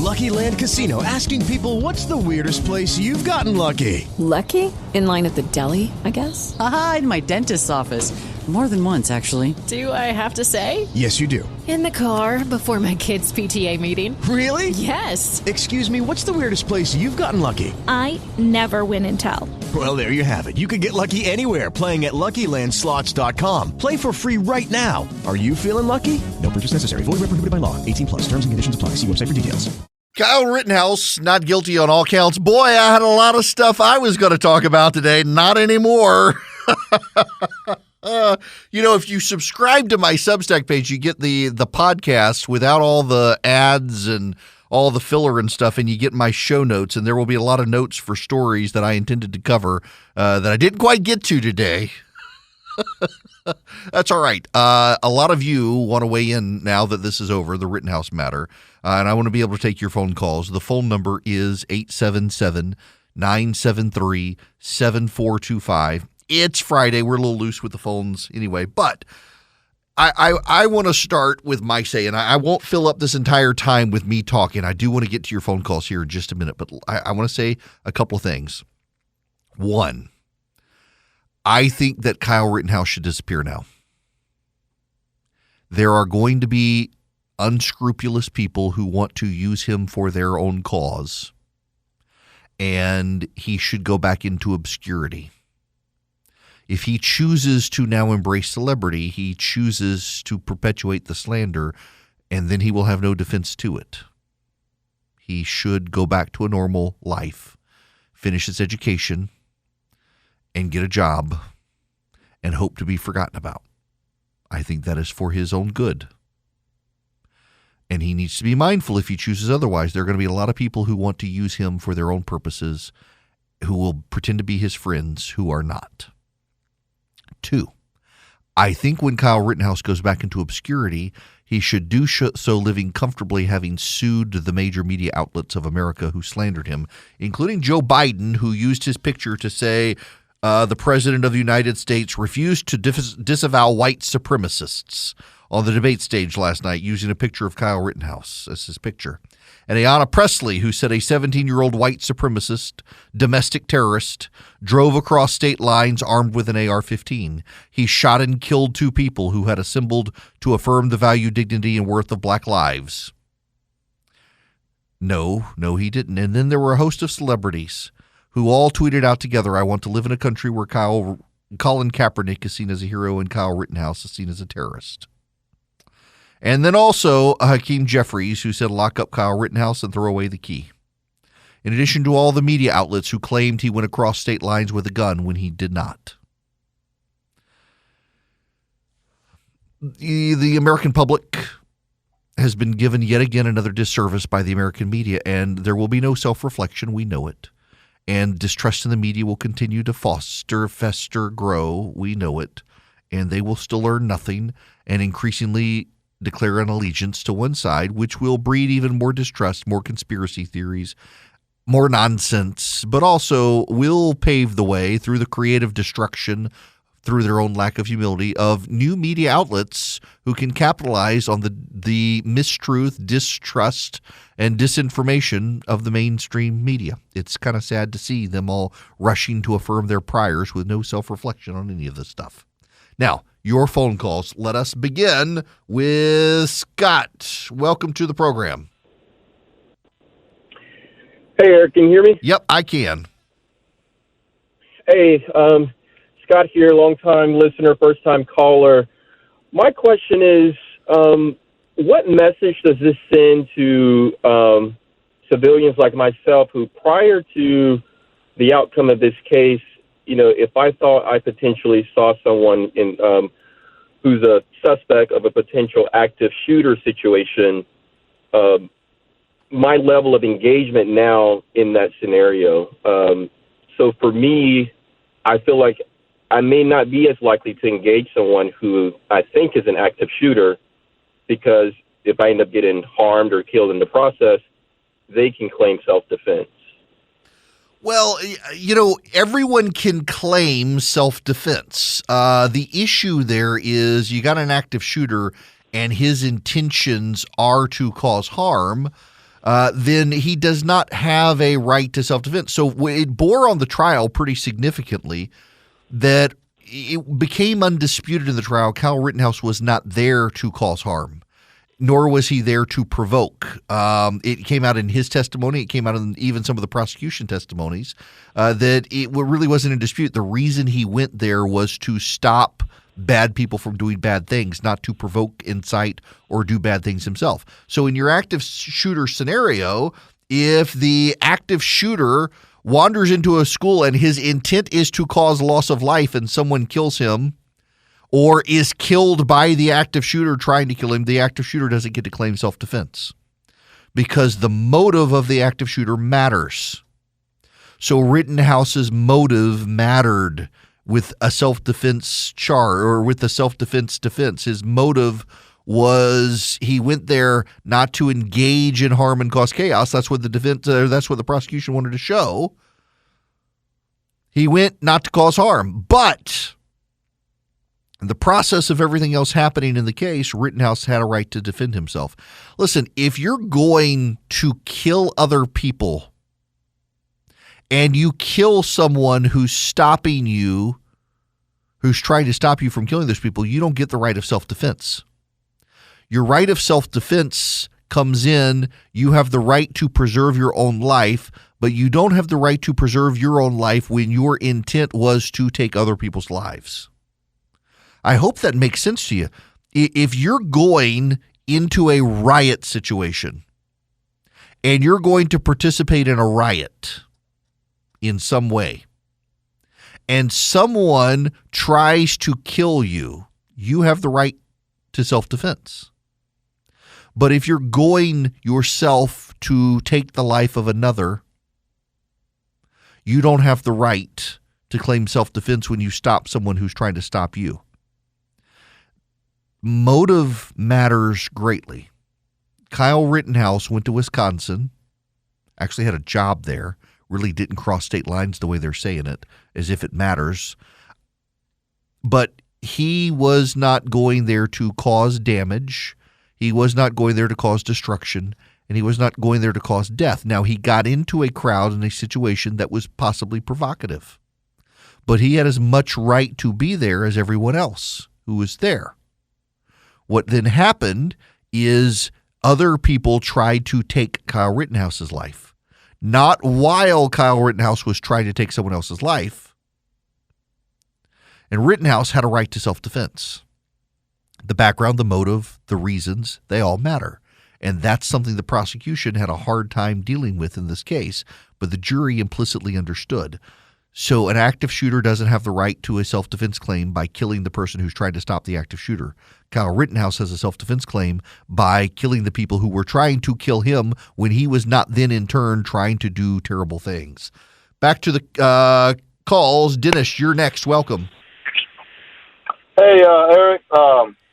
Lucky Land Casino, asking people, what's the weirdest place you've gotten lucky? Lucky? In line at the deli, I guess? Aha, in my dentist's office. More than once, actually. Do I have to say? Yes, you do. In the car before my kids' PTA meeting. Really? Yes. Excuse me, what's the weirdest place you've gotten lucky? I never win and tell. Well, there you have it. You can get lucky anywhere, playing at LuckyLandSlots.com. Play for free right now. Are you feeling lucky? No purchase necessary. Void where prohibited by law. 18 plus. Terms and conditions apply. See website for details. Kyle Rittenhouse, not guilty on all counts. Boy, I had a lot of stuff I was going to talk about today. Not anymore. If you subscribe to my Substack page, you get the podcast without all the ads and all the filler and stuff, and you get my show notes, and there will be a lot of notes for stories that I intended to cover that I didn't quite get to today. That's all right. A lot of you want to weigh in now that this is over, the Rittenhouse matter, and I want to be able to take your phone calls. The phone number is 877-973-7425. It's Friday. We're a little loose with the phones anyway, but I want to start with my say, and I won't fill up this entire time with me talking. I do want to get to your phone calls here in just a minute, but I want to say a couple of things. One, I think that Kyle Rittenhouse should disappear now. There are going to be unscrupulous people who want to use him for their own cause, and he should go back into obscurity. If he chooses to now embrace celebrity, he chooses to perpetuate the slander, and then he will have no defense to it. He should go back to a normal life, finish his education, and get a job, and hope to be forgotten about. I think that is for his own good. And he needs to be mindful if he chooses otherwise. There are going to be a lot of people who want to use him for their own purposes, who will pretend to be his friends who are not. Two, I think when Kyle Rittenhouse goes back into obscurity, he should do so living comfortably, having sued the major media outlets of America who slandered him, including Joe Biden, who used his picture to say the president of the United States refused to disavow white supremacists on the debate stage last night, using a picture of Kyle Rittenhouse as his picture. And Ayanna Pressley, who said a 17-year-old white supremacist, domestic terrorist, drove across state lines armed with an AR-15. He shot and killed two people who had assembled to affirm the value, dignity, and worth of black lives. No, he didn't. And then there were a host of celebrities who all tweeted out together, I want to live in a country where Colin Kaepernick is seen as a hero and Kyle Rittenhouse is seen as a terrorist. And then also Hakeem Jeffries, who said lock up Kyle Rittenhouse and throw away the key. In addition to all the media outlets who claimed he went across state lines with a gun when he did not. The American public has been given yet again another disservice by the American media, and there will be no self-reflection. We know it. And distrust in the media will continue to fester, grow. We know it. And they will still learn nothing and increasingly declare an allegiance to one side, which will breed even more distrust, more conspiracy theories, more nonsense, but also will pave the way through the creative destruction, through their own lack of humility, of new media outlets who can capitalize on the mistruth, distrust, and disinformation of the mainstream media. It's kind of sad to see them all rushing to affirm their priors with no self-reflection on any of this stuff. Now, your phone calls. Let us begin with Scott. Welcome to the program. Hey, Eric, can you hear me? Yep, I can. Hey, Scott here, long-time listener, first-time caller. My question is, what message does this send to civilians like myself who, prior to the outcome of this case, if I thought I potentially saw someone who's a suspect of a potential active shooter situation, my level of engagement now in that scenario. So for me, I feel like I may not be as likely to engage someone who I think is an active shooter, because if I end up getting harmed or killed in the process, they can claim self-defense. Well, everyone can claim self-defense. The issue there is you got an active shooter and his intentions are to cause harm. then he does not have a right to self-defense. So it bore on the trial pretty significantly that it became undisputed in the trial Kyle Rittenhouse was not there to cause harm, nor was he there to provoke. It came out in his testimony. It came out in even some of the prosecution testimonies that it really wasn't in dispute. The reason he went there was to stop bad people from doing bad things, not to provoke, incite, or do bad things himself. So in your active shooter scenario, if the active shooter wanders into a school and his intent is to cause loss of life and someone kills him or is killed by the active shooter trying to kill him, the active shooter doesn't get to claim self-defense because the motive of the active shooter matters. So Rittenhouse's motive mattered with a self-defense charge or with a self-defense defense. His motive was he went there not to engage in harm and cause chaos. That's what the defense. That's what the prosecution wanted to show. He went not to cause harm, but in the process of everything else happening in the case, Rittenhouse had a right to defend himself. Listen, if you're going to kill other people and you kill someone who's stopping you, who's trying to stop you from killing those people, you don't get the right of self-defense. Your right of self-defense comes in, you have the right to preserve your own life, but you don't have the right to preserve your own life when your intent was to take other people's lives. I hope that makes sense to you. If you're going into a riot situation and you're going to participate in a riot in some way, and someone tries to kill you, you have the right to self-defense. But if you're going yourself to take the life of another, you don't have the right to claim self-defense when you stop someone who's trying to stop you. Motive matters greatly. Kyle Rittenhouse went to Wisconsin, actually had a job there, really didn't cross state lines the way they're saying it, as if it matters. But he was not going there to cause damage. He was not going there to cause destruction, and he was not going there to cause death. Now, he got into a crowd in a situation that was possibly provocative, but he had as much right to be there as everyone else who was there. What then happened is other people tried to take Kyle Rittenhouse's life, not while Kyle Rittenhouse was trying to take someone else's life. And Rittenhouse had a right to self-defense. The background, the motive, the reasons, they all matter. And that's something the prosecution had a hard time dealing with in this case, but the jury implicitly understood. So an active shooter doesn't have the right to a self-defense claim by killing the person who's trying to stop the active shooter. Kyle Rittenhouse has a self-defense claim by killing the people who were trying to kill him when he was not then in turn trying to do terrible things. Back to the calls. Dennis, you're next. Welcome. Hey, Eric.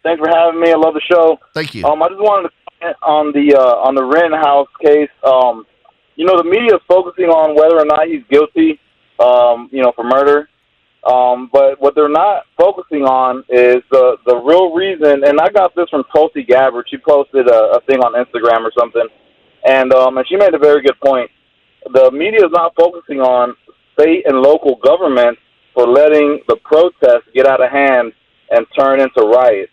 Thanks for having me. I love the show. Thank you. I just wanted to comment on the Rittenhouse case. The media is focusing on whether or not he's guilty, for murder. But what they're not focusing on is the real reason. And I got this from Tulsi Gabbard. She posted a thing on Instagram or something, and she made a very good point. The media is not focusing on state and local governments for letting the protests get out of hand and turn into riots.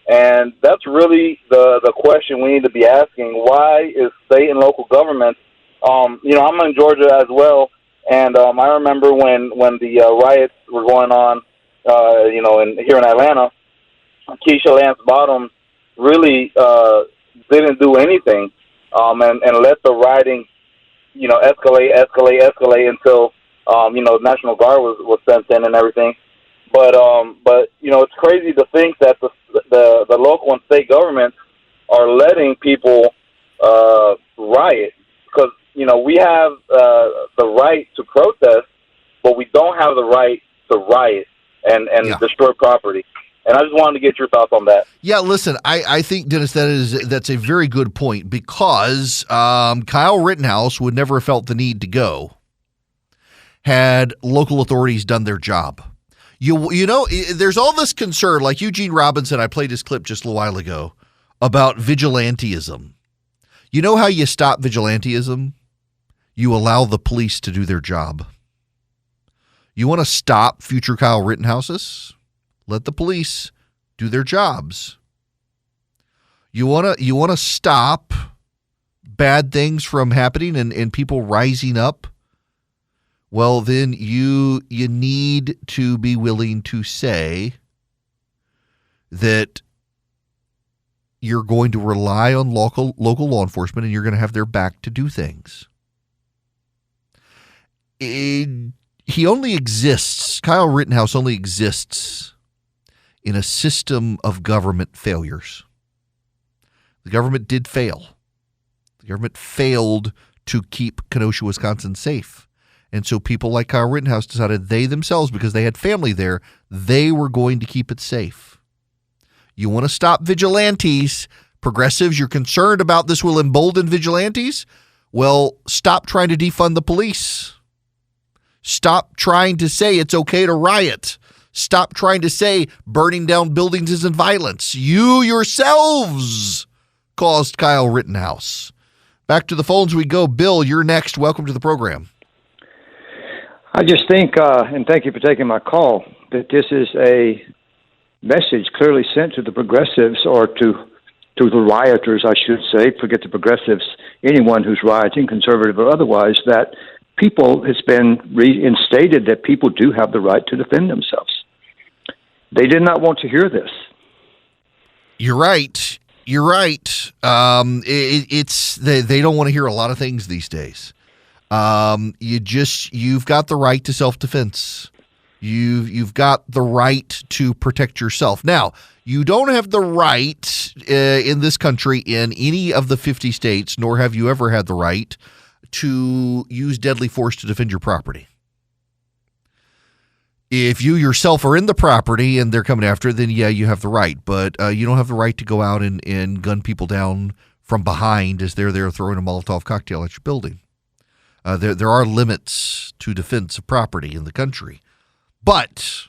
And that's really the question we need to be asking. Why is state and local governments, I'm in Georgia as well, and I remember when the riots were going on, here in Atlanta, Keisha Lance Bottoms really didn't do anything and let the rioting, escalate until, the National Guard was sent in and everything. But it's crazy to think that the local and state governments are letting people riot because, we have the right to protest, but we don't have the right to riot and destroy property. And I just wanted to get your thoughts on that. Yeah, listen, I think, Dennis, that's a very good point because Kyle Rittenhouse would never have felt the need to go had local authorities done their job. There's all this concern, like Eugene Robinson, I played his clip just a little while ago, about vigilantism. You know how you stop vigilantism? You allow the police to do their job. You want to stop future Kyle Rittenhouses? Let the police do their jobs. You want to stop bad things from happening and people rising up? Well, then you need to be willing to say that you're going to rely on local law enforcement and you're going to have their back to do things. He only exists, Kyle Rittenhouse only exists in a system of government failures. The government did fail. The government failed to keep Kenosha, Wisconsin safe. And so people like Kyle Rittenhouse decided they themselves, because they had family there, they were going to keep it safe. You want to stop vigilantes, progressives, you're concerned about this will embolden vigilantes? Well, stop trying to defund the police. Stop trying to say it's okay to riot. Stop trying to say burning down buildings isn't violence. You yourselves caused Kyle Rittenhouse. Back to the phones we go. Bill, you're next. Welcome to the program. I just think, and thank you for taking my call, that this is a message clearly sent to the progressives, or to the rioters, I should say, forget the progressives, anyone who's rioting, conservative or otherwise, that it's been reinstated that people do have the right to defend themselves. They did not want to hear this. You're right. You're right. They don't want to hear a lot of things these days. You've got the right to self-defense. You've got the right to protect yourself. Now, you don't have the right in this country, in any of the 50 states, nor have you ever had the right to use deadly force to defend your property. If you yourself are in the property and they're coming after it, then yeah, you have the right. But you don't have the right to go out and gun people down from behind as they're there throwing a Molotov cocktail at your building. There are limits to defense of property in the country. But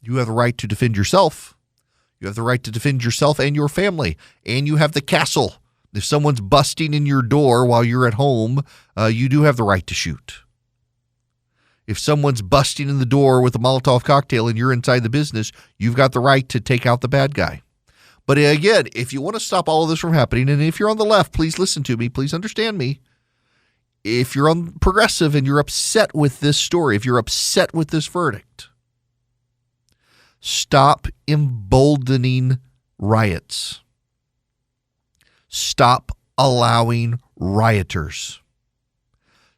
you have the right to defend yourself. You have the right to defend yourself and your family. And you have the castle. If someone's busting in your door while you're at home, you do have the right to shoot. If someone's busting in the door with a Molotov cocktail and you're inside the business, you've got the right to take out the bad guy. But again, if you want to stop all of this from happening, and if you're on the left, please listen to me. Please understand me. If you're on progressive and you're upset with this story, if you're upset with this verdict, stop emboldening riots. Stop allowing rioters.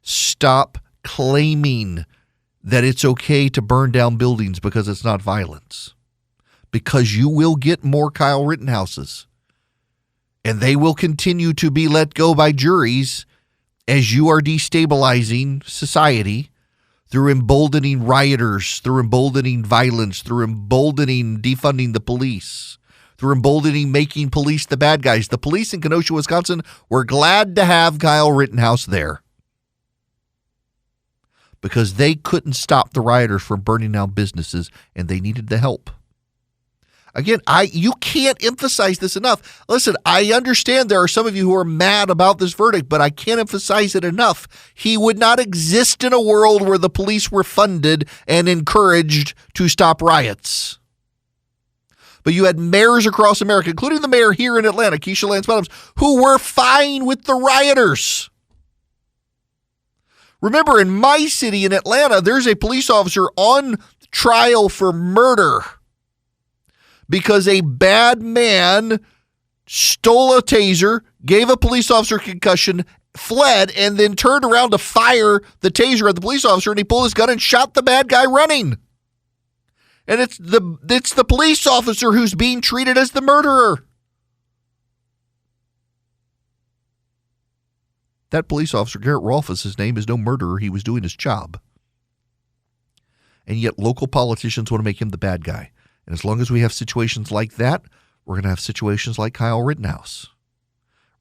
Stop claiming that it's okay to burn down buildings because it's not violence. Because you will get more Kyle Rittenhouses. And they will continue to be let go by juries as you are destabilizing society through emboldening rioters, through emboldening violence, through emboldening defunding the police, through emboldening making police the bad guys. The police in Kenosha, Wisconsin were glad to have Kyle Rittenhouse there because they couldn't stop the rioters from burning down businesses, and they needed the help. Again, you can't emphasize this enough. Listen, I understand there are some of you who are mad about this verdict, but I can't emphasize it enough. He would not exist in a world where the police were funded and encouraged to stop riots. But you had mayors across America, including the mayor here in Atlanta, Keisha Lance Bottoms, who were fine with the rioters. Remember, in my city in Atlanta, there's a police officer on trial for murder because a bad man stole a taser, gave a police officer a concussion, fled, and then turned around to fire the taser at the police officer, and he pulled his gun and shot the bad guy running. And it's the police officer who's being treated as the murderer. That police officer, Garrett Rolfus, his name, is no murderer. He was doing his job. And yet local politicians want to make him the bad guy. And as long as we have situations like that, we're going to have situations like Kyle Rittenhouse.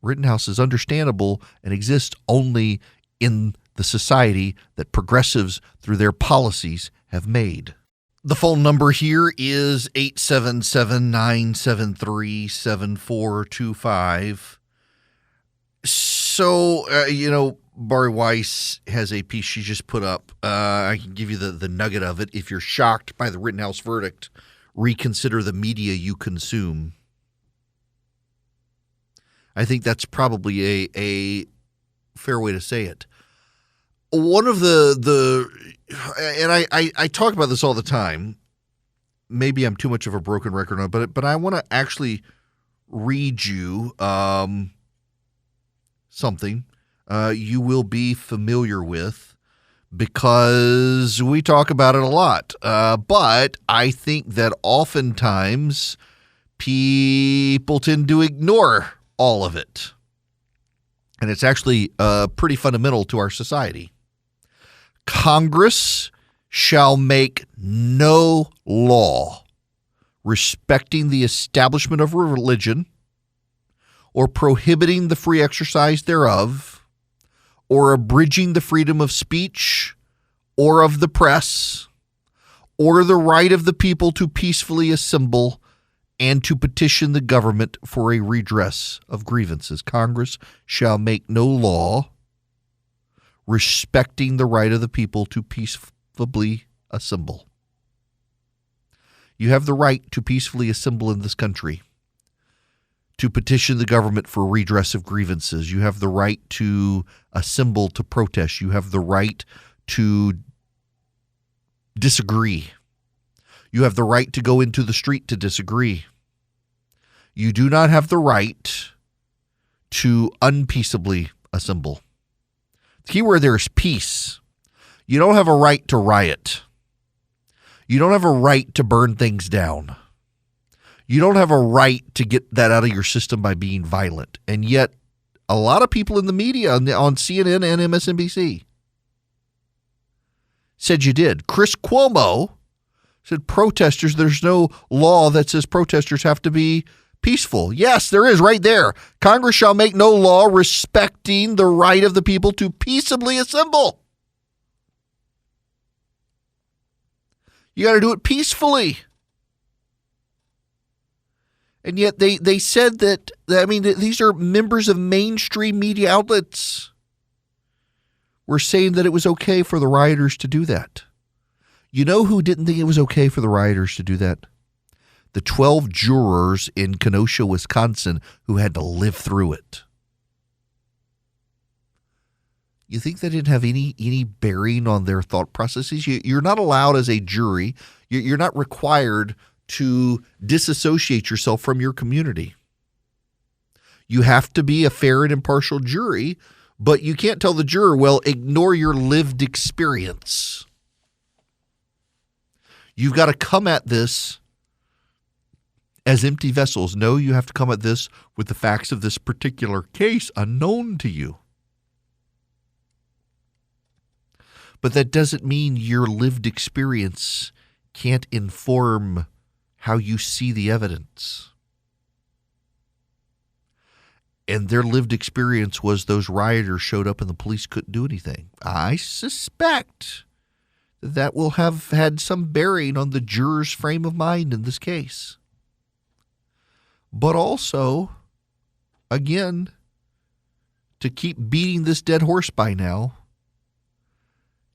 Rittenhouse is understandable and exists only in the society that progressives, through their policies, have made. The phone number here is 877-973-7425. So, Bari Weiss has a piece she just put up. I can give you the nugget of it. If you're shocked by the Rittenhouse verdict, reconsider the media you consume. I think that's probably a fair way to say it. One of and I talk about this all the time. Maybe I'm too much of a broken record on it, but I want to actually read you something you will be familiar with because we talk about it a lot. But I think that oftentimes people tend to ignore all of it. And it's actually pretty fundamental to our society. Congress shall make no law respecting the establishment of religion or prohibiting the free exercise thereof or abridging the freedom of speech or of the press or the right of the people to peacefully assemble and to petition the government for a redress of grievances. Congress shall make no law respecting the right of the people to peacefully assemble. You have the right to peacefully assemble in this country, to petition the government for redress of grievances. You have the right to assemble to protest. You have the right to disagree. You have the right to go into the street to disagree. You do not have the right to unpeaceably assemble. The key word there is peace. You don't have a right to riot. You don't have a right to burn things down. You don't have a right to get that out of your system by being violent. And yet, a lot of people in the media on CNN and MSNBC said you did. Chris Cuomo said protesters, there's no law that says protesters have to be peaceful. Yes, there is right there. Congress shall make no law respecting the right of the people to peaceably assemble. You got to do it peacefully. And yet they said that these are members of mainstream media outlets were saying that it was okay for the rioters to do that. You know who didn't think it was okay for the rioters to do that? The 12 jurors in Kenosha, Wisconsin, who had to live through it. You think that didn't have any bearing on their thought processes? You're not allowed as a jury. You're not required to disassociate yourself from your community. You have to be a fair and impartial jury, but you can't tell the juror, well, ignore your lived experience. You've got to come at this as empty vessels. No, you have to come at this with the facts of this particular case unknown to you. But that doesn't mean your lived experience can't inform how you see the evidence. And their lived experience was those rioters showed up and the police couldn't do anything. I suspect that will have had some bearing on the juror's frame of mind in this case. But also, again, to keep beating this dead horse by now,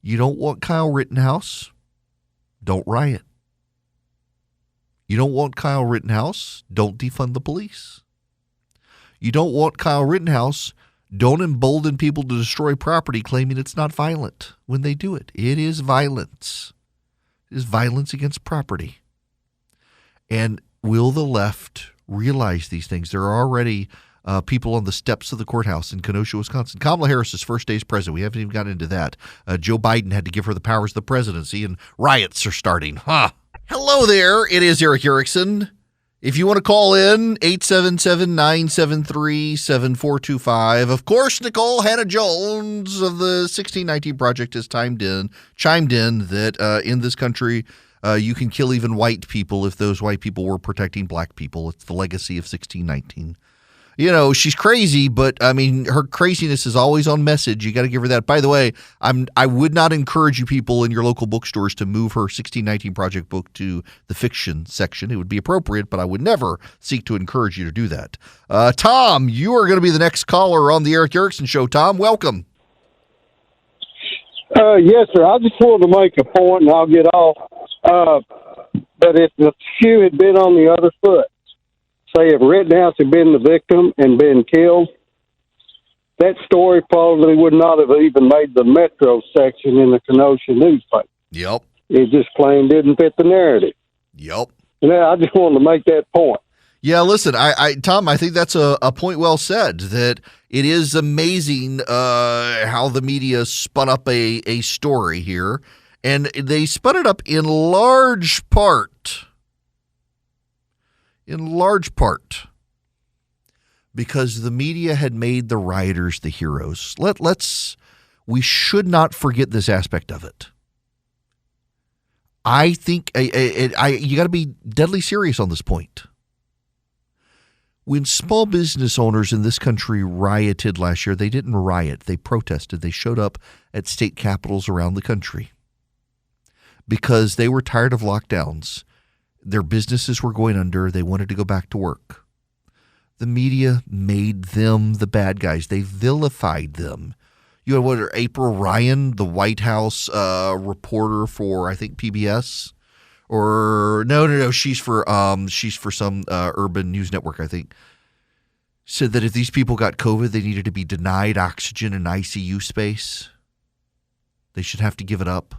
you don't want Kyle Rittenhouse, don't riot. You don't want Kyle Rittenhouse, don't defund the police. You don't want Kyle Rittenhouse, don't embolden people to destroy property claiming it's not violent when they do it. It is violence. It is violence against property. And will the left realize these things? There are already people on the steps of the courthouse in Kenosha, Wisconsin. Kamala Harris's first day as president. We haven't even gotten into that. Joe Biden had to give her the powers of the presidency, and riots are starting. Hello there. It is Eric Erickson. If you want to call in, 877-973-7425. Of course, Nicole Hannah-Jones of the 1619 Project has chimed in that in this country, you can kill even white people if those white people were protecting black people. It's the legacy of 1619. she's crazy, but I mean, her craziness is always on message. You got to give her that. By the way, I would not encourage you people in your local bookstores to move her 1619 Project book to the fiction section. It would be appropriate, but I would never seek to encourage you to do that. Tom, you are going to be the next caller on the Eric Erickson Show. Tom, welcome. Yes, sir. I just wanted to make a point, and I'll get off. But if the shoe had been on the other foot, say if Rittenhouse had been the victim and been killed, that story probably would not have even made the Metro section in the Kenosha newspaper. Yep. It just plain didn't fit the narrative. Yep. And I just wanted to make that point. Yeah, listen, Tom, I think that's a point well said, that it is amazing how the media spun up a story here, and they spun it up in large part because the media had made the rioters the heroes. We should not forget this aspect of it. I think you got to be deadly serious on this point. When small business owners in this country rioted last year, they didn't riot. They protested. They showed up at state capitals around the country because they were tired of lockdowns. Their businesses were going under. They wanted to go back to work. The media made them the bad guys. They vilified them. You had April Ryan, the White House reporter for, I think, PBS. Or no, she's for some urban news network, I think. Said that if these people got COVID, they needed to be denied oxygen and ICU space. They should have to give it up.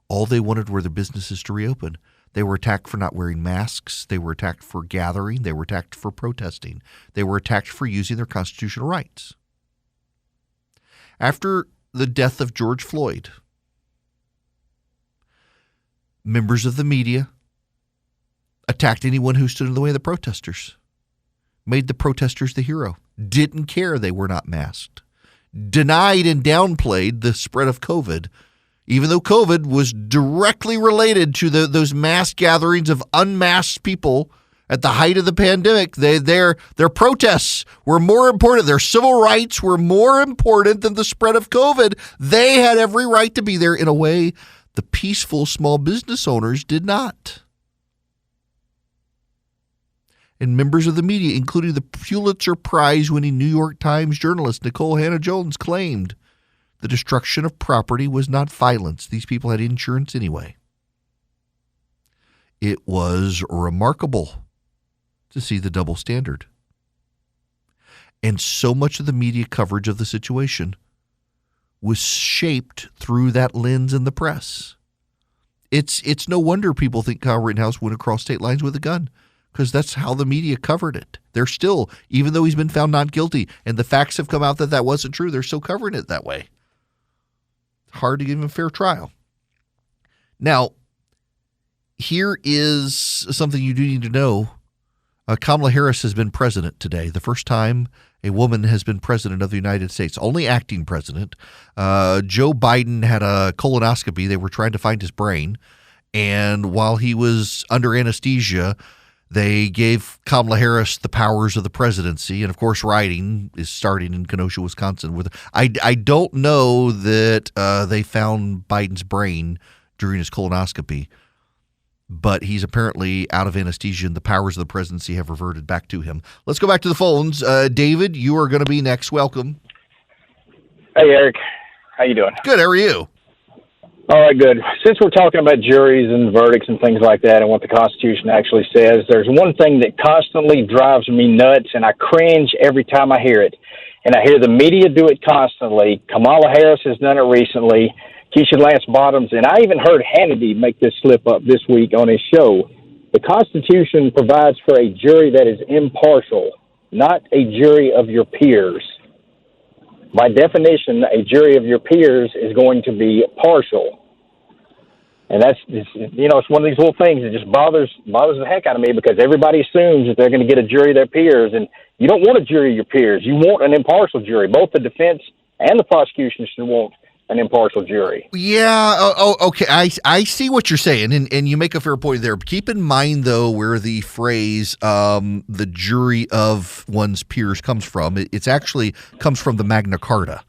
All they wanted were their businesses to reopen. They were attacked for not wearing masks. They were attacked for gathering. They were attacked for protesting. They were attacked for using their constitutional rights. After the death of George Floyd, members of the media attacked anyone who stood in the way of the protesters, made the protesters the hero, didn't care they were not masked, denied and downplayed the spread of COVID, even though COVID was directly related to those mass gatherings of unmasked people at the height of the pandemic. Their protests were more important. Their civil rights were more important than the spread of COVID. They had every right to be there in a way the peaceful small business owners did not. And members of the media, including the Pulitzer Prize-winning New York Times journalist Nicole Hannah-Jones, claimed the destruction of property was not violence. These people had insurance anyway. It was remarkable to see the double standard. And so much of the media coverage of the situation was shaped through that lens in the press. It's no wonder people think Kyle Rittenhouse went across state lines with a gun, because that's how the media covered it. They're still, even though he's been found not guilty and the facts have come out that wasn't true, they're still covering it that way. Hard to give him a fair trial. Now, here is something you do need to know. Kamala Harris has been president today. The first time a woman has been president of the United States, only acting president. Joe Biden had a colonoscopy. They were trying to find his brain. And while he was under anesthesia, they gave Kamala Harris the powers of the presidency. And, of course, rioting is starting in Kenosha, Wisconsin. I don't know that they found Biden's brain during his colonoscopy, but he's apparently out of anesthesia, and the powers of the presidency have reverted back to him. Let's go back to the phones. David, you are going to be next. Welcome. Hey, Eric. How you doing? Good. How are you? All right, good. Since we're talking about juries and verdicts and things like that and what the Constitution actually says, there's one thing that constantly drives me nuts, and I cringe every time I hear it. And I hear the media do it constantly. Kamala Harris has done it recently. Keisha Lance Bottoms, and I even heard Hannity make this slip up this week on his show. The Constitution provides for a jury that is impartial, not a jury of your peers. By definition, a jury of your peers is going to be partial. And that's, it's one of these little things that just bothers the heck out of me, because everybody assumes that they're going to get a jury of their peers, and you don't want a jury of your peers. You want an impartial jury. Both the defense and the prosecution should want an impartial jury. Yeah. Okay. I see what you're saying, and you make a fair point there. Keep in mind, though, where the phrase "the jury of one's peers" comes from. It's actually comes from the Magna Carta,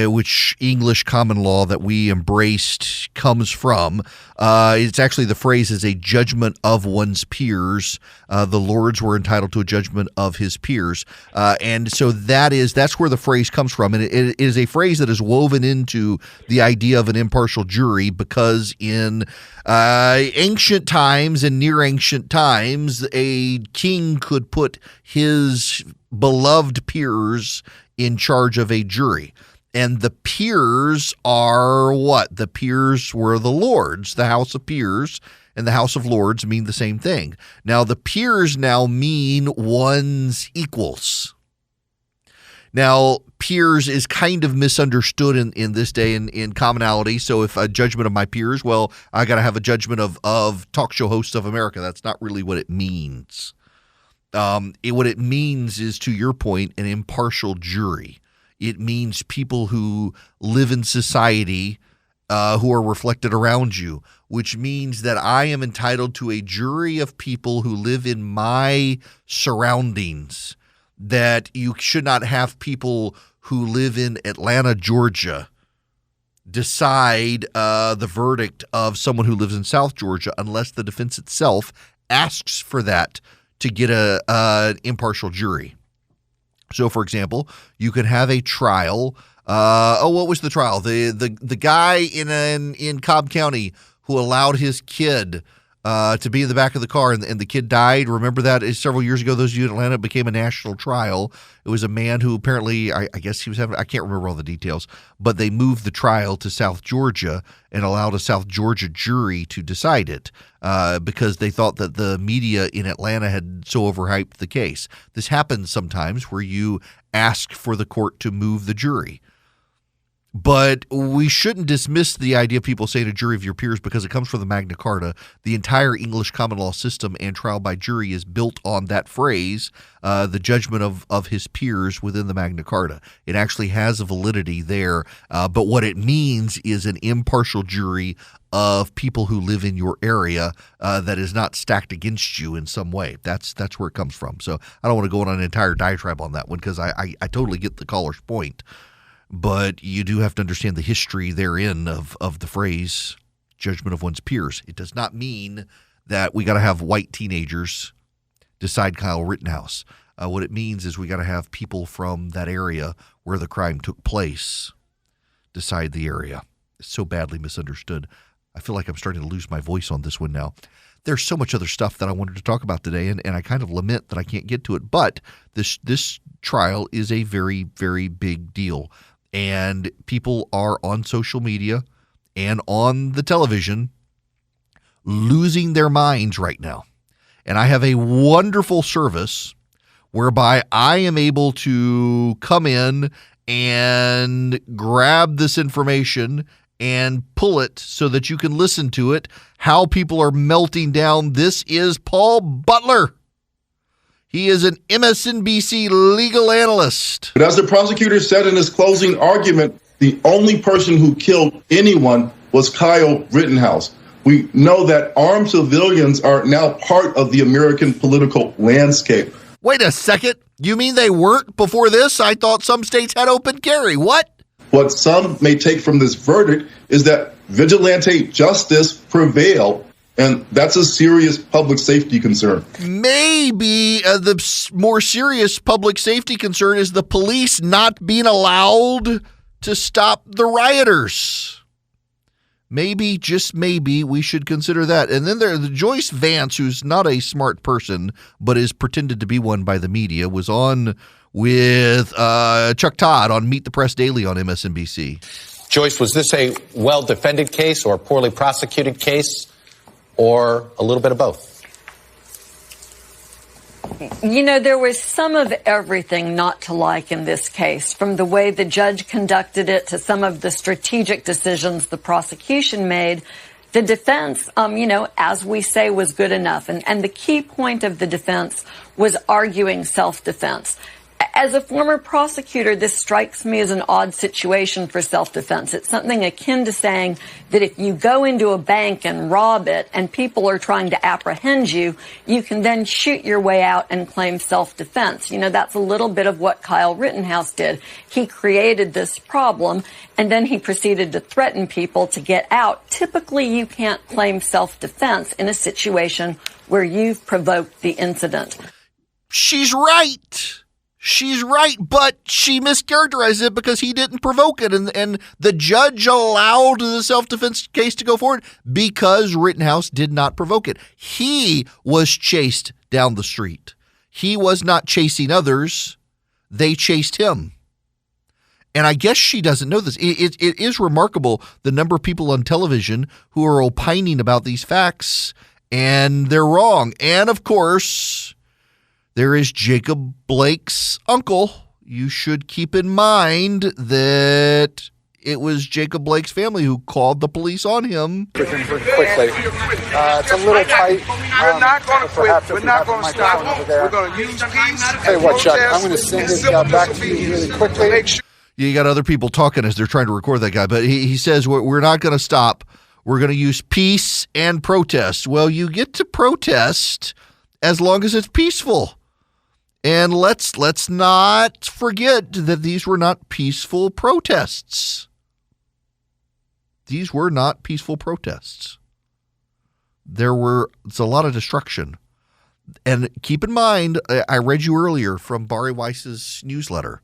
which English common law that we embraced comes from. It's actually the phrase is a judgment of one's peers. The lords were entitled to a judgment of his peers. And so that's where the phrase comes from. And it is a phrase that is woven into the idea of an impartial jury because in ancient times and near ancient times, a king could put his beloved peers in charge of a jury. And the peers are what? The peers were the lords. The House of Peers and the House of Lords mean the same thing. Now, the peers now mean one's equals. Now, peers is kind of misunderstood in this day in commonality. So if a judgment of my peers, well, I got to have a judgment of talk show hosts of America. That's not really what it means. What it means is, to your point, an impartial jury. It means people who live in society who are reflected around you, which means that I am entitled to a jury of people who live in my surroundings, that you should not have people who live in Atlanta, Georgia, decide the verdict of someone who lives in South Georgia unless the defense itself asks for that to get an impartial jury. So, for example, you could have a trial. What was the trial? The guy in Cobb County who allowed his kid to be in the back of the car and the kid died. Remember that several years ago, those of you in Atlanta, it became a national trial. It was a man who apparently, I guess he was having, I can't remember all the details, but they moved the trial to South Georgia and allowed a South Georgia jury to decide it because they thought that the media in Atlanta had so overhyped the case. This happens sometimes where you ask for the court to move the jury. But we shouldn't dismiss the idea of people saying a jury of your peers because it comes from the Magna Carta. The entire English common law system and trial by jury is built on that phrase, the judgment of his peers within the Magna Carta. It actually has a validity there. But what it means is an impartial jury of people who live in your area that is not stacked against you in some way. That's where it comes from. So I don't want to go on an entire diatribe on that one because I totally get the caller's point. But you do have to understand the history therein of the phrase judgment of one's peers. It does not mean that we got to have white teenagers decide Kyle Rittenhouse. What it means is we got to have people from that area where the crime took place decide the area. It's so badly misunderstood. I feel like I'm starting to lose my voice on this one now. There's so much other stuff that I wanted to talk about today, and I kind of lament that I can't get to it. But this trial is a very, very big deal. And people are on social media and on the television losing their minds right now. And I have a wonderful service whereby I am able to come in and grab this information and pull it so that you can listen to it, how people are melting down. This is Paul Butler. He is an MSNBC legal analyst. But as the prosecutor said in his closing argument, the only person who killed anyone was Kyle Rittenhouse. We know that armed civilians are now part of the American political landscape. Wait a second. You mean they weren't before this? I thought some states had open carry. What? What some may take from this verdict is that vigilante justice prevailed. And that's a serious public safety concern. Maybe the more serious public safety concern is the police not being allowed to stop the rioters. Maybe, just maybe, we should consider that. And then there's Joyce Vance, who's not a smart person, but is pretended to be one by the media, was on with Chuck Todd on Meet the Press Daily on MSNBC. Joyce, was this a well-defended case or a poorly prosecuted case? Or a little bit of both? You know, there was some of everything not to like in this case, from the way the judge conducted it to some of the strategic decisions the prosecution made. The defense, as we say, was good enough. And the key point of the defense was arguing self-defense. As a former prosecutor, this strikes me as an odd situation for self-defense. It's something akin to saying that if you go into a bank and rob it and people are trying to apprehend you, you can then shoot your way out and claim self-defense. You know, that's a little bit of what Kyle Rittenhouse did. He created this problem and then he proceeded to threaten people to get out. Typically, you can't claim self-defense in a situation where you've provoked the incident. She's right. She's right, but she mischaracterized it because he didn't provoke it. And the judge allowed the self-defense case to go forward because Rittenhouse did not provoke it. He was chased down the street. He was not chasing others. They chased him. And I guess she doesn't know this. It is remarkable the number of people on television who are opining about these facts, and they're wrong. And, of course, there is Jacob Blake's uncle. You should keep in mind that it was Jacob Blake's family who called the police on him. Quickly. It's a little tight. We're not going to quit. We're not going to stop. We're going to use peace. Hey, what, Chuck? I'm going to send this guy back to you really quickly. You got other people talking as they're trying to record that guy, but he says we're not going to stop. We're going to use peace and protest. Well, you get to protest as long as it's peaceful. And let's not forget that these were not peaceful protests. These were not peaceful protests. It's a lot of destruction. And keep in mind, I read you earlier from Bari Weiss's newsletter.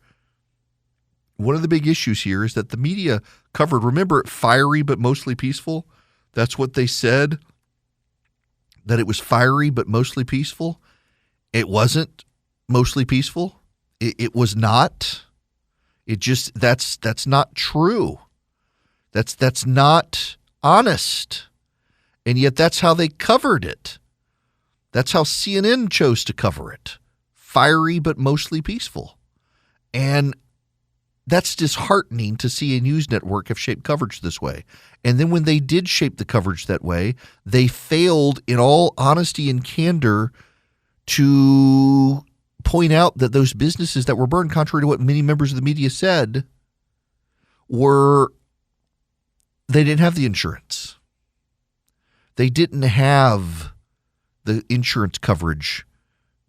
One of the big issues here is that the media covered, remember, fiery but mostly peaceful? That's what they said, that it was fiery but mostly peaceful. It wasn't mostly peaceful. It was not. It just that's not true. That's not honest. And yet that's how they covered it. That's how CNN chose to cover it. Fiery but mostly peaceful. And that's disheartening to see a news network have shaped coverage this way. And then when they did shape the coverage that way, they failed in all honesty and candor to point out that those businesses that were burned, contrary to what many members of the media said, they didn't have the insurance. They didn't have the insurance coverage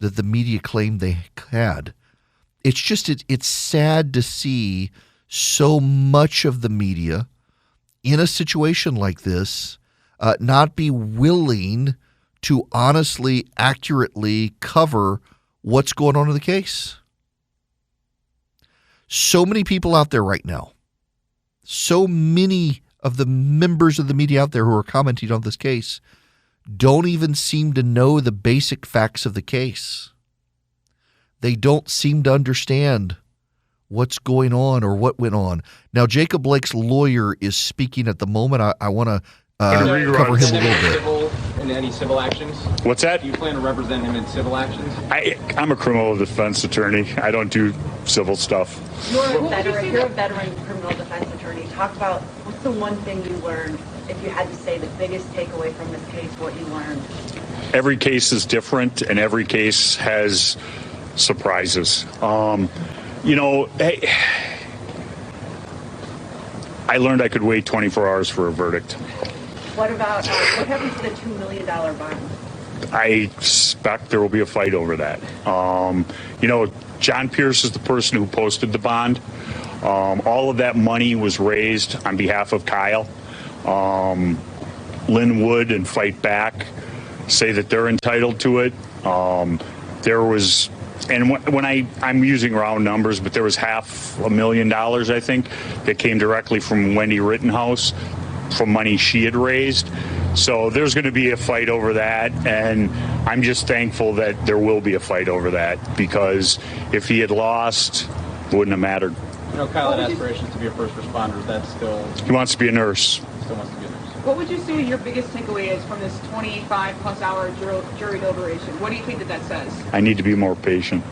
that the media claimed they had. It's just, it's sad to see so much of the media in a situation like this not be willing to honestly, accurately cover what's going on in the case. So many people out there right now, so many of the members of the media out there who are commenting on this case don't even seem to know the basic facts of the case. They don't seem to understand what's going on or what went on. Now, Jacob Blake's lawyer is speaking at the moment. I want to cover him a little bit. In any civil actions? What's that? Do you plan to represent him in civil actions? I'm a criminal defense attorney. I don't do civil stuff. You're a veteran criminal defense attorney. Talk about what's the one thing you learned, if you had to say the biggest takeaway from this case, what you learned? Every case is different, and every case has surprises. I learned I could wait 24 hours for a verdict. What about what happens to the $2 million bond? I suspect there will be a fight over that. John Pierce is the person who posted the bond. All of that money was raised on behalf of Kyle. Lynn Wood and Fight Back say that they're entitled to it. There was, and when I'm using round numbers, but there was $500,000, I think, that came directly from Wendy Rittenhouse from money she had raised. So there's going to be a fight over that, and I'm just thankful that there will be a fight over that, because if he had lost, it wouldn't have mattered. Kyle had aspirations to be a first responder. Is that still... He wants to be a nurse. Still wants to be a nurse. What would you say your biggest takeaway is from this 25-plus hour jury deliberation? What do you think that says? I need to be more patient.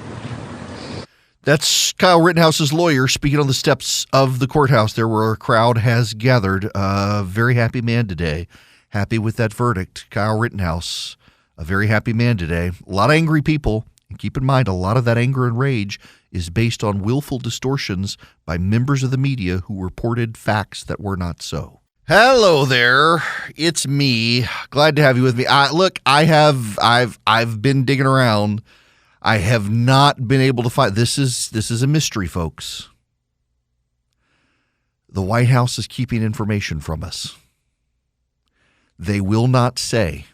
That's Kyle Rittenhouse's lawyer speaking on the steps of the courthouse there where a crowd has gathered. A very happy man today. Happy with that verdict. Kyle Rittenhouse, a very happy man today. A lot of angry people And keep in mind, a lot of that anger and rage is based on willful distortions by members of the media who reported facts that were not so. Hello there, it's me. Glad to have you with me. Look, I've been digging around. I have not been able to find. This is a mystery, folks. The White House is keeping information from us. They will not say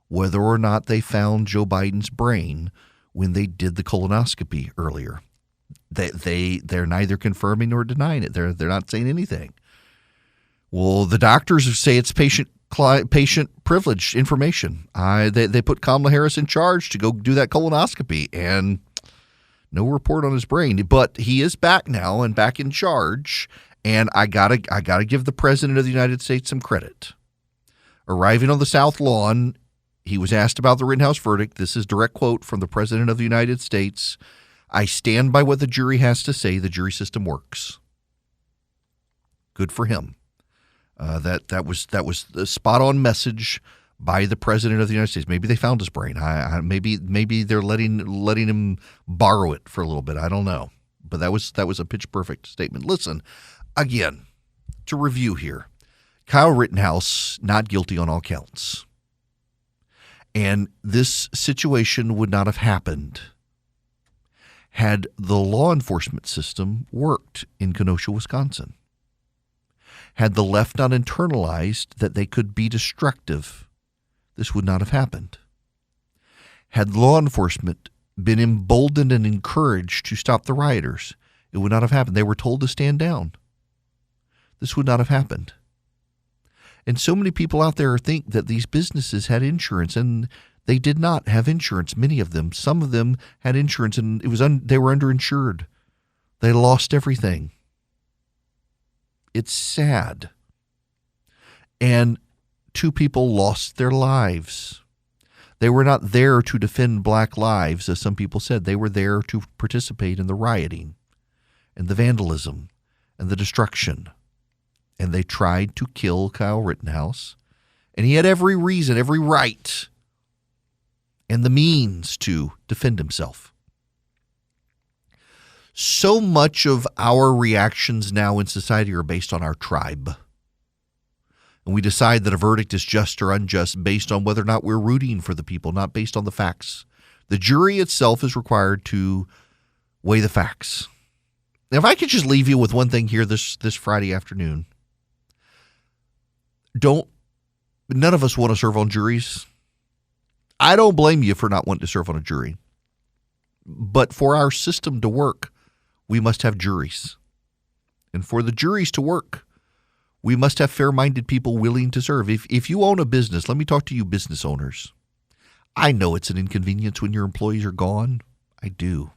whether or not they found Joe Biden's brain when they did the colonoscopy earlier. They're neither confirming nor denying it. They're not saying anything. Well, the doctors say it's patient privilege information. They put Kamala Harris in charge to go do that colonoscopy, and no report on his brain. But he is back now and back in charge, and I gotta give the President of the United States some credit. Arriving on the South Lawn, he was asked about the Rittenhouse verdict. This is direct quote from the President of the United States. "I stand by what the jury has to say. The jury system works." Good for him. That was a spot on message by the President of the United States. Maybe they found his brain. Maybe they're letting him borrow it for a little bit. I don't know. But that was a pitch perfect statement. Listen, again, to review here, Kyle Rittenhouse not guilty on all counts, and this situation would not have happened had the law enforcement system worked in Kenosha, Wisconsin. Had the left not internalized that they could be destructive, this would not have happened. Had law enforcement been emboldened and encouraged to stop the rioters, it would not have happened. They were told to stand down. This would not have happened. And so many people out there think that these businesses had insurance, and they did not have insurance, many of them. Some of them had insurance, and they were underinsured. They lost everything. It's sad. And 2 people lost their lives. They were not there to defend black lives, as some people said. They were there to participate in the rioting and the vandalism and the destruction. And they tried to kill Kyle Rittenhouse. And he had every reason, every right, and the means to defend himself. So much of our reactions now in society are based on our tribe. And we decide that a verdict is just or unjust based on whether or not we're rooting for the people, not based on the facts. The jury itself is required to weigh the facts. Now, if I could just leave you with one thing here this Friday afternoon. None of us want to serve on juries. I don't blame you for not wanting to serve on a jury. But for our system to work, we must have juries. And for the juries to work, we must have fair-minded people willing to serve. If you own a business, let me talk to you business owners. I know it's an inconvenience when your employees are gone. I do.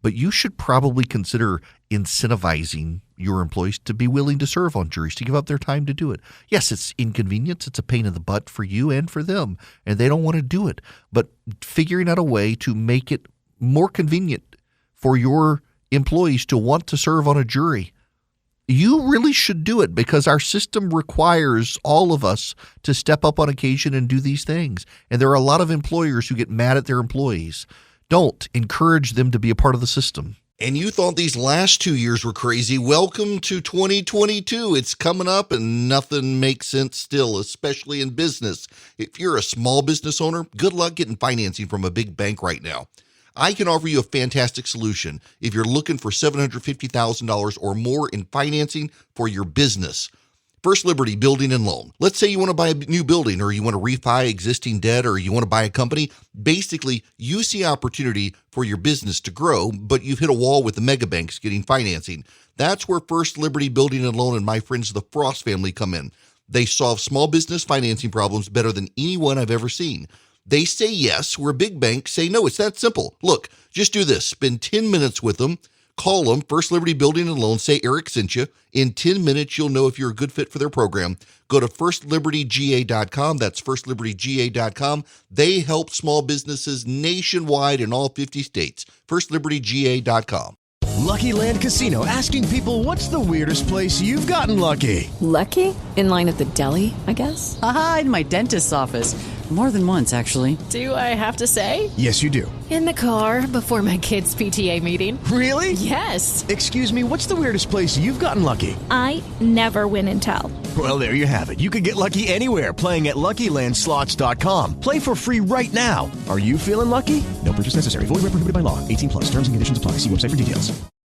But you should probably consider incentivizing your employees to be willing to serve on juries, to give up their time to do it. Yes, it's inconvenience. It's a pain in the butt for you and for them, and they don't want to do it. But figuring out a way to make it more convenient for your employees to want to serve on a jury, you really should do it, because our system requires all of us to step up on occasion and do these things. And there are a lot of employers who get mad at their employees. Don't encourage them to be a part of the system. And you thought these last 2 years were crazy. Welcome to 2022. It's coming up and nothing makes sense still, especially in business. If you're a small business owner, good luck getting financing from a big bank right now. I can offer you a fantastic solution if you're looking for $750,000 or more in financing for your business. First Liberty Building and Loan. Let's say you want to buy a new building, or you want to refi existing debt, or you want to buy a company. Basically, you see opportunity for your business to grow, but you've hit a wall with the mega banks getting financing. That's where First Liberty Building and Loan and my friends the Frost family come in. They solve small business financing problems better than anyone I've ever seen. They say yes, where big banks say no. It's that simple. Look, just do this. Spend 10 minutes with them. Call them, First Liberty Building and Loan. Say Eric sent you. In 10 minutes, you'll know if you're a good fit for their program. Go to firstlibertyga.com. That's firstlibertyga.com. They help small businesses nationwide in all 50 states. firstlibertyga.com. Lucky Land Casino, asking people, what's the weirdest place you've gotten lucky? Lucky? In line at the deli, I guess? Aha, in my dentist's office. More than once, actually. Do I have to say? Yes, you do. In the car before my kids' PTA meeting. Really? Yes. Excuse me, what's the weirdest place you've gotten lucky? I never win and tell. Well, there you have it. You can get lucky anywhere, playing at LuckyLandSlots.com. Play for free right now. Are you feeling lucky? No purchase necessary. Void where prohibited by law. 18 plus. Terms and conditions apply. See website for details.